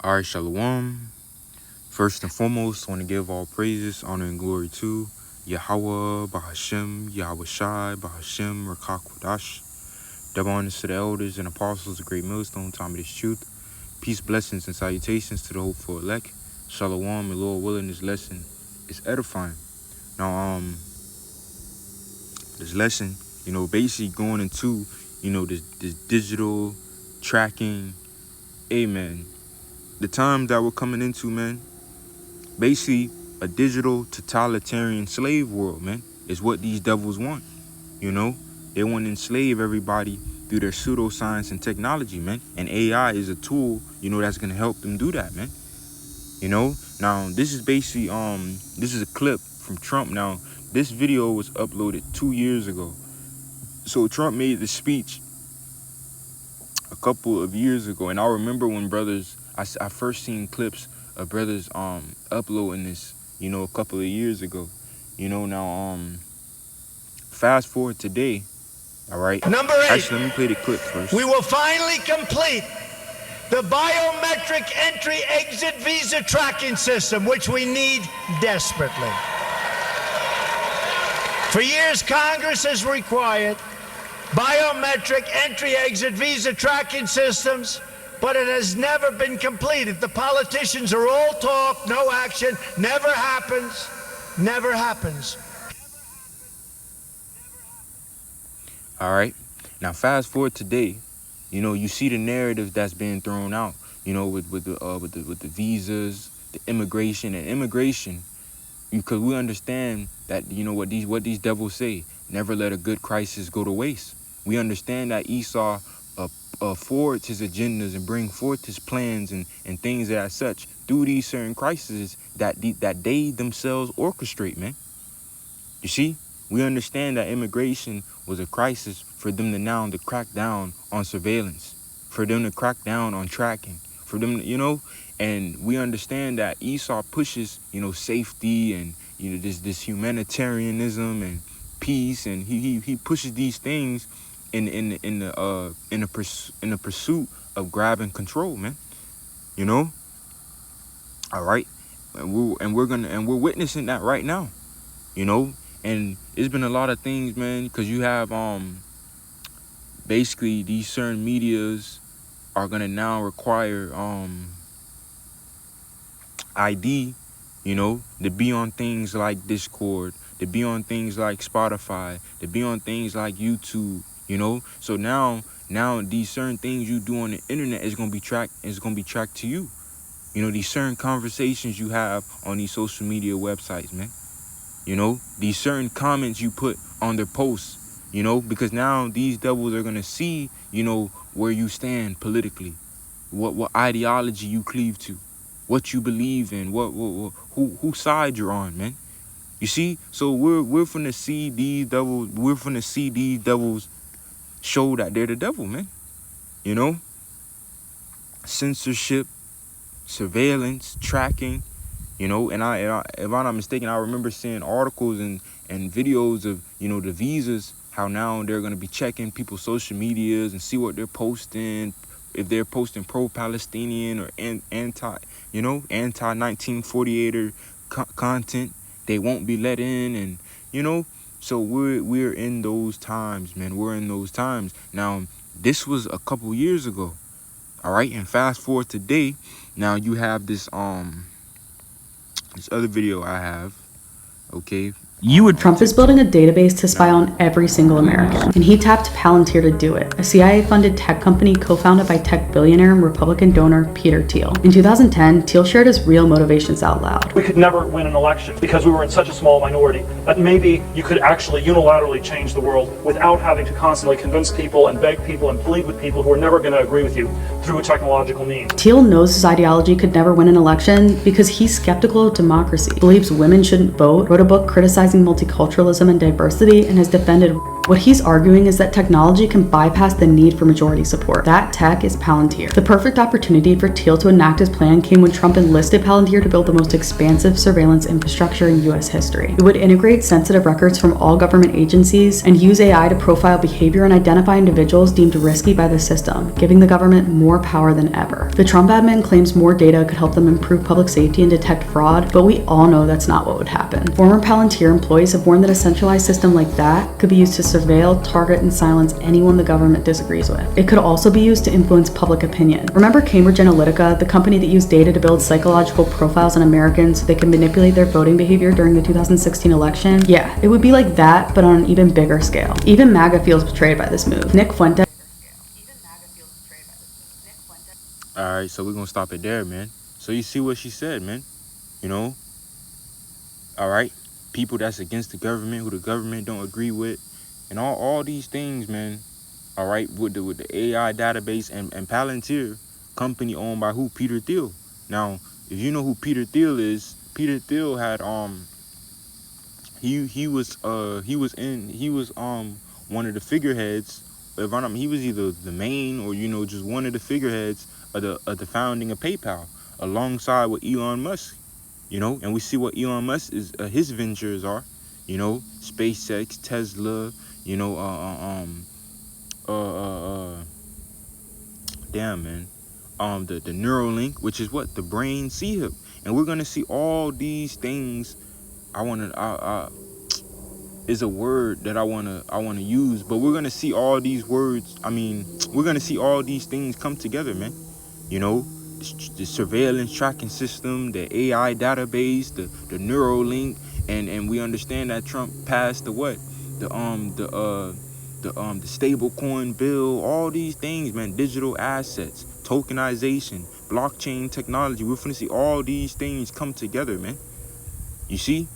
Alright, Shalom. First and foremost, I want to give all praises, honor, and glory to Yahweh, Bahashem, Yahweh Shai, Bahashem, Rakak Wadash. Double honors to the elders and apostles of Great Millstone, time of this truth. Peace, blessings, and salutations to the hopeful elect. Shalom, and Lord willing, this lesson is edifying. Now, this lesson, basically going into, this digital tracking, amen. The times that we're coming into, man, basically a digital totalitarian slave world, man, is what these devils want. They want to enslave everybody through their pseudoscience and technology, man. And AI is a tool, that's going to help them do that, man. Now this is basically, this is a clip from Trump. Now, this video was uploaded 2 years ago. So Trump made the speech a couple of years ago. And I remember when brothers, I first seen clips of brothers uploading this, a couple of years ago. Now fast forward today, all right? Number 8. Actually, let me play the clip first. We will finally complete the biometric entry-exit visa tracking system, which we need desperately. For years, Congress has required biometric entry-exit visa tracking systems, but it has never been completed. The politicians are all talk, no action, never happens, never happens. All right. Now, fast forward today, you see the narrative that's being thrown out, with the visas, the immigration, because we understand that, what these devils say, never let a good crisis go to waste. We understand that Esau forwards his agendas and bring forth his plans and things as such through these certain crises that they themselves orchestrate, man. You see, we understand that immigration was a crisis for them to crack down on surveillance, for them to crack down on tracking, for them, and we understand that Esau pushes, safety and, this humanitarianism and peace, and he pushes these things in the pursuit of grabbing control, man. All right, and we're witnessing that right now, and it's been a lot of things, man, because you have basically these certain medias are gonna now require ID, to be on things like Discord, to be on things like Spotify, to be on things like YouTube. So now these certain things you do on the internet is gonna be tracked to you. These certain conversations you have on these social media websites, man. These certain comments you put on their posts, because now these devils are gonna see, where you stand politically, what ideology you cleave to, what you believe in, who side you're on, man. You see, so we're finna see these devils. We're finna see these devils show that they're the devil, man. Censorship, surveillance, tracking, and if I'm not mistaken, I remember seeing articles and videos of, the visas, how now they're going to be checking people's social medias and see what they're posting, if they're posting pro-Palestinian or anti-1948er content, they won't be let in, and, so we're in those times, man. We're in those times. Now, this was a couple years ago, all right? And fast forward today, now you have this other video I have, okay? Trump is building a database to spy on every single American, and he tapped Palantir to do it, a CIA-funded tech company co-founded by tech billionaire and Republican donor Peter Thiel. In 2010, Thiel shared his real motivations out loud. We could never win an election because we were in such a small minority, but maybe you could actually unilaterally change the world without having to constantly convince people and beg people and plead with people who are never going to agree with you through a technological means. Thiel knows his ideology could never win an election because he's skeptical of democracy, believes women shouldn't vote, wrote a book criticizing multiculturalism and diversity, and has defended What he's arguing is that technology can bypass the need for majority support. That tech is Palantir. The perfect opportunity for Thiel to enact his plan came when Trump enlisted Palantir to build the most expansive surveillance infrastructure in US history. It would integrate sensitive records from all government agencies and use AI to profile behavior and identify individuals deemed risky by the system, giving the government more power than ever. The Trump admin claims more data could help them improve public safety and detect fraud, but we all know that's not what would happen. Former Palantir employees have warned that a centralized system like that could be used to surveil, target, and silence anyone the government disagrees with. It could also be used to influence public opinion. Remember Cambridge Analytica, the company that used data to build psychological profiles on Americans so they could manipulate their voting behavior during the 2016 election? Yeah, it would be like that, but on an even bigger scale. Even MAGA feels betrayed by this move. Nick Fuentes. Alright, so we're gonna stop it there, man. So you see what she said, man. You know? Alright? People that's against the government, who the government don't agree with, and all these things, man. Alright, with the AI database and Palantir, company owned by who? Peter Thiel. Now, if you know who Peter Thiel is, Peter Thiel had he was one of the figureheads. If I'm not, he was either the main or just one of the figureheads of the founding of PayPal, alongside with Elon Musk. And we see what Elon Musk is his ventures are. SpaceX, Tesla. Damn, man. The Neuralink, which is what? The brain CHIP. And we're gonna see all these things. Is a word that I wanna use, but we're gonna see all these words. We're gonna see all these things come together, man. The surveillance tracking system, the AI database, the Neuralink, and we understand that Trump passed the what? The stable coin bill, all these things, man, digital assets, tokenization, blockchain technology. We're gonna see all these things come together, man. You see?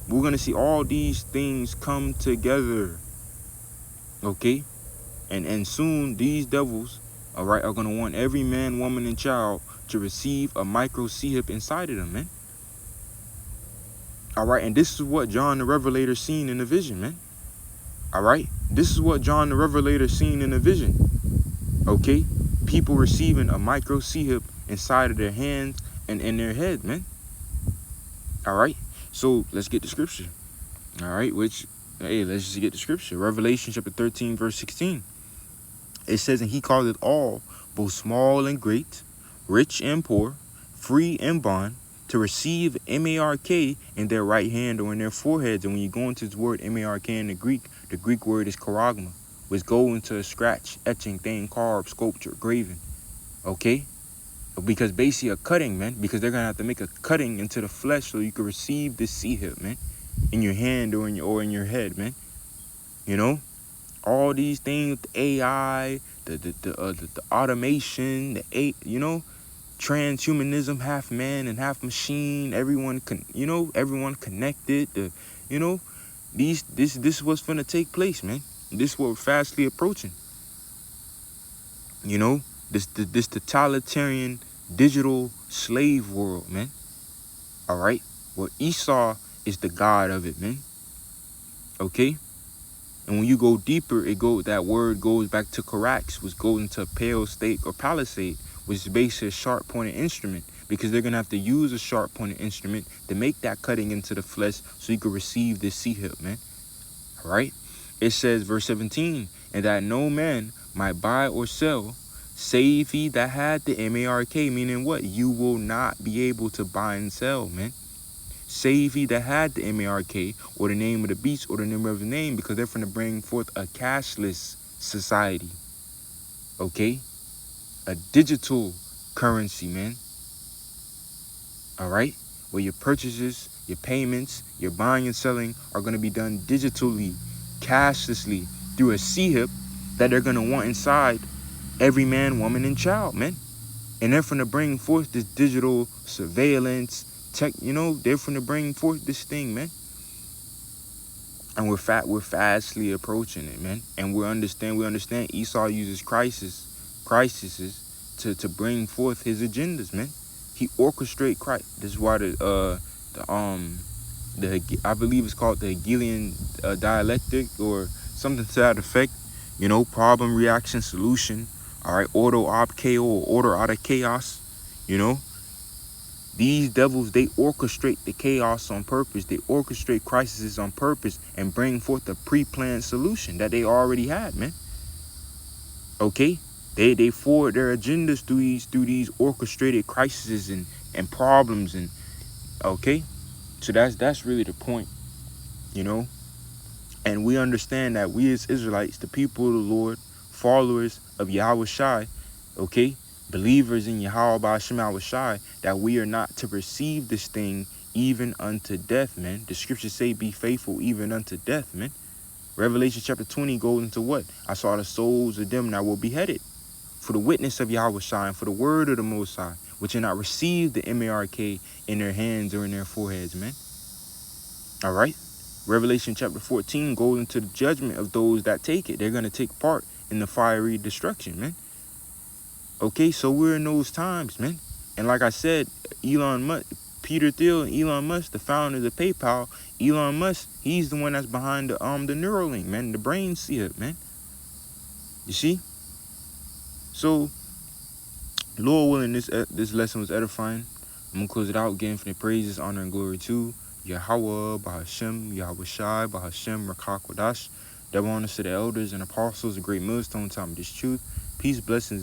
We're gonna see all these things come together. Okay? And soon these devils, alright, are gonna want every man, woman, and child to receive a micro CHIP inside of them, man. Alright, and this is what John the Revelator seen in the vision, man. Alright? This is what John the Revelator seen in the vision. Okay? People receiving a micro CHIP inside of their hands and in their head, man. Alright? So let's get the scripture. Alright, let's just get the scripture. Revelation chapter 13, verse 16. It says, and he called it all, both small and great, rich and poor, free and bond, to receive MARK in their right hand or in their foreheads. And when you go into this word MARK in the Greek word is charagma, which go into a scratch, etching, thing, carved, sculpture, graven. Okay? Because basically a cutting, man, because they're going to have to make a cutting into the flesh so you can receive this CHIP, man, in your hand or in your head, man. All these things, the AI, the automation, transhumanism, half man and half machine, everyone connected, this is what's going to take place, man. This is what we're fastly approaching. This totalitarian digital slave world, man. Alright? Where Esau is the god of it, man. Okay? And when you go deeper, that word goes back to Carax, which goes into a pale stake or palisade, which is basically a sharp pointed instrument, because they're gonna have to use a sharp pointed instrument to make that cutting into the flesh so you can receive this CHIP, man. Alright? It says, verse 17, and that no man might buy or sell, save he that had the MARK, meaning what? You will not be able to buy and sell, man. Save he that had the MARK, or the name of the beast, or the number of the name, because they're going to bring forth a cashless society. Okay? A digital currency, man. Alright? Where your purchases, your payments, your buying and selling are going to be done digitally, cashlessly, through a CHIP that they're going to want inside every man, woman, and child, man. And they're going to bring forth this digital surveillance tech, they're going to bring forth this thing, man. And we're fastly approaching it, man. And we understand Esau uses crises to bring forth his agendas, man. He orchestrates Christ. This is why I believe it's called the Hegelian dialectic or something to that effect. You know, problem, reaction, solution. All right, order ob chaos, or order out of chaos. You know, these devils, they orchestrate the chaos on purpose. They orchestrate crises on purpose and bring forth a pre-planned solution that they already had, man. Okay, they forward their agendas through these orchestrated crises and problems, and okay, so that's really the point, you know. And we understand that we as Israelites, the people of the Lord, followers of Yahweh Shai, okay, believers in Yahweh Ba'ashem Yahweh Shai, that we are not to receive this thing even unto death, man. The scriptures say, be faithful even unto death, man. Revelation chapter 20 goes into what? I saw the souls of them that were beheaded for the witness of Yahweh Shai and for the word of the Most High, which had not received the M-A-R-K in their hands or in their foreheads, man. All right. Revelation chapter 14 goes into the judgment of those that take it. They're going to take part in the fiery destruction, man. Okay, so we're in those times, man. And like I said, Elon Musk, Peter Thiel and Elon Musk, the founders of PayPal, Elon Musk, he's the one that's behind the Neuralink, man, the brain chip, man. You see? So, Lord willing, this lesson was edifying. I'm going to close it out. Give infinite praises, honor, and glory to Yahweh, Ba'ashem, Yahweh Shai, Ba'ashem, Rakah Kodash. Double honors to the elders and apostles, a great millstone, time of this truth. Peace, blessings.